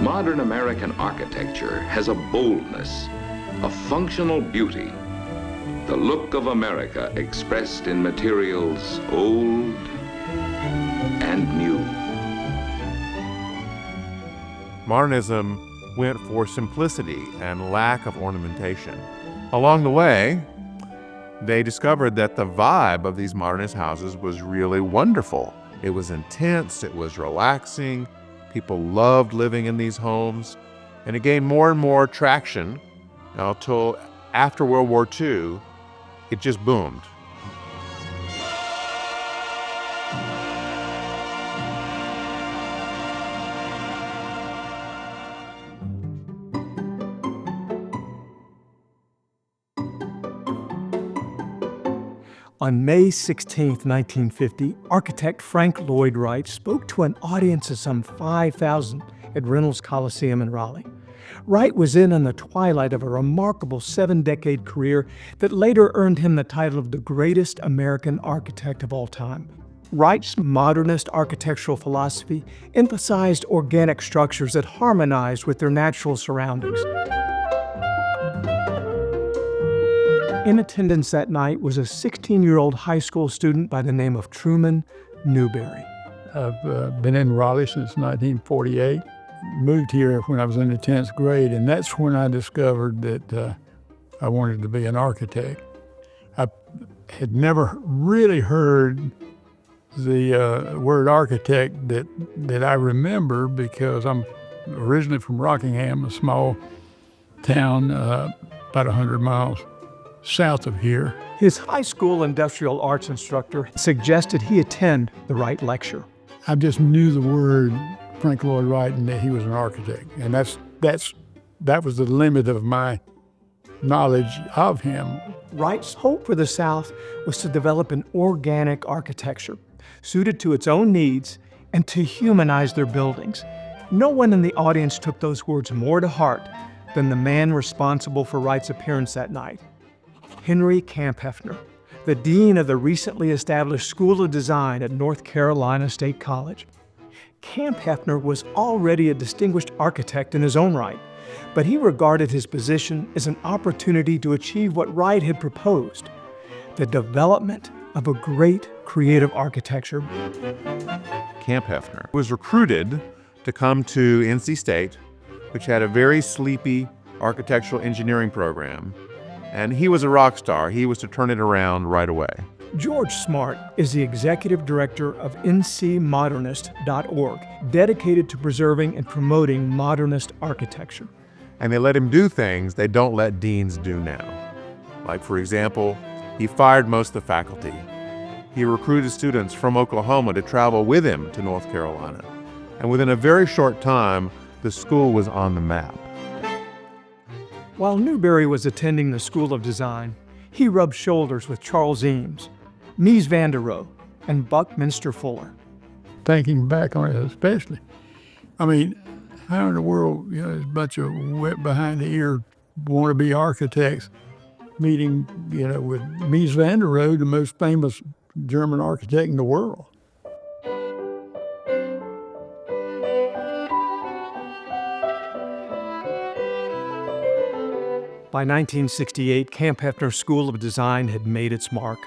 Modern American architecture has a boldness, a functional beauty, the look of America expressed in materials old and new. Modernism went for simplicity and lack of ornamentation. Along the way, they discovered that the vibe of these modernist houses was really wonderful. It was intense, it was relaxing, people loved living in these homes, and it gained more and more traction until after World War II, it just boomed. On May 16, 1950, architect Frank Lloyd Wright spoke to an audience of some 5,000 at Reynolds Coliseum in Raleigh. Wright was in on the twilight of a remarkable 7-decade career that later earned him the title of the greatest American architect of all time. Wright's modernist architectural philosophy emphasized organic structures that harmonized with their natural surroundings. In attendance that night was a 16-year-old high school student by the name of Truman Newberry. I've been in Raleigh since 1948. Moved here when I was in the 10th grade, and that's when I discovered that I wanted to be an architect. I had never really heard the word architect that I remember because I'm originally from Rockingham, a small town about 100 miles south of here. His high school industrial arts instructor suggested he attend the Wright lecture. I just knew the word Frank Lloyd Wright and that he was an architect. And that was the limit of my knowledge of him. Wright's hope for the South was to develop an organic architecture suited to its own needs and to humanize their buildings. No one in the audience took those words more to heart than the man responsible for Wright's appearance that night, Henry Kamphoefner, the dean of the recently established School of Design at North Carolina State College. Kamphoefner was already a distinguished architect in his own right, but he regarded his position as an opportunity to achieve what Wright had proposed, the development of a great creative architecture. Kamphoefner was recruited to come to NC State, which had a very sleepy architectural engineering program, and he was a rock star. He was to turn it around right away. George Smart is the executive director of ncmodernist.org, dedicated to preserving and promoting modernist architecture. And they let him do things they don't let deans do now. Like, for example, he fired most of the faculty. He recruited students from Oklahoma to travel with him to North Carolina. And within a very short time, the school was on the map. While Newberry was attending the School of Design, he rubbed shoulders with Charles Eames, Mies van der Rohe, and Buckminster Fuller. Thinking back on it especially, I mean, how in the world, there's a bunch of wet behind the ear wannabe architects meeting, with Mies van der Rohe, the most famous German architect in the world. By 1968, Kamphoefner's School of Design had made its mark.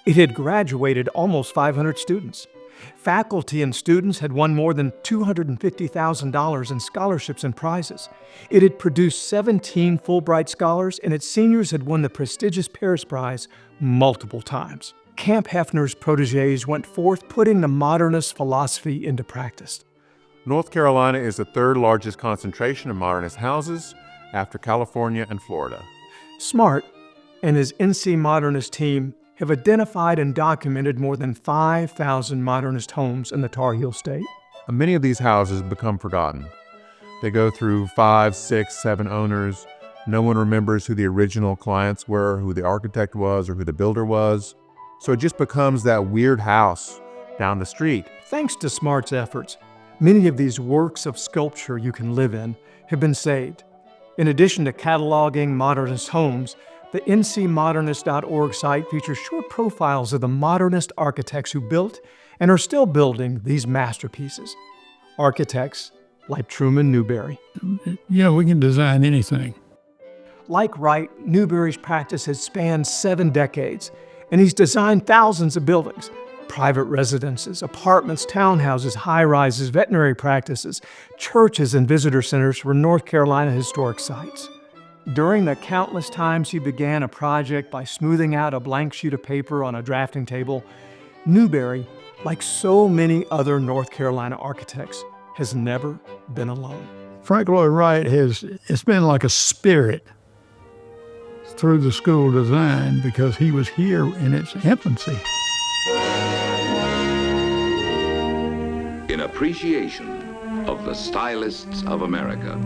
It had graduated almost 500 students. Faculty and students had won more than $250,000 in scholarships and prizes. It had produced 17 Fulbright scholars, and its seniors had won the prestigious Paris Prize multiple times. Kamphoefner's protégés went forth putting the modernist philosophy into practice. North Carolina is the third largest concentration of modernist houses after California and Florida. Smart and his NC Modernist team have identified and documented more than 5,000 modernist homes in the Tar Heel State. Many of these houses become forgotten. They go through 5, 6, 7 owners. No one remembers who the original clients were, who the architect was, or who the builder was. So it just becomes that weird house down the street. Thanks to Smart's efforts, many of these works of sculpture you can live in have been saved. In addition to cataloging modernist homes, the ncmodernist.org site features short profiles of the modernist architects who built and are still building these masterpieces. Architects like Truman Newberry. We can design anything. Like Wright, Newberry's practice has spanned 7 decades, and he's designed thousands of buildings: private residences, apartments, townhouses, high-rises, veterinary practices, churches, and visitor centers for North Carolina historic sites. During the countless times he began a project by smoothing out a blank sheet of paper on a drafting table, Newberry, like so many other North Carolina architects, has never been alone. Frank Lloyd Wright it's been like a spirit through the school of design because he was here in its infancy. In appreciation of the stylists of America,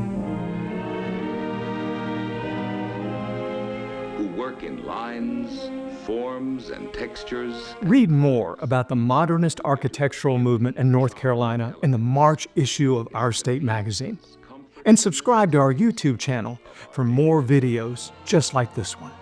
who work in lines, forms, and textures. Read more about the modernist architectural movement in North Carolina in the March issue of Our State magazine. And subscribe to our YouTube channel for more videos just like this one.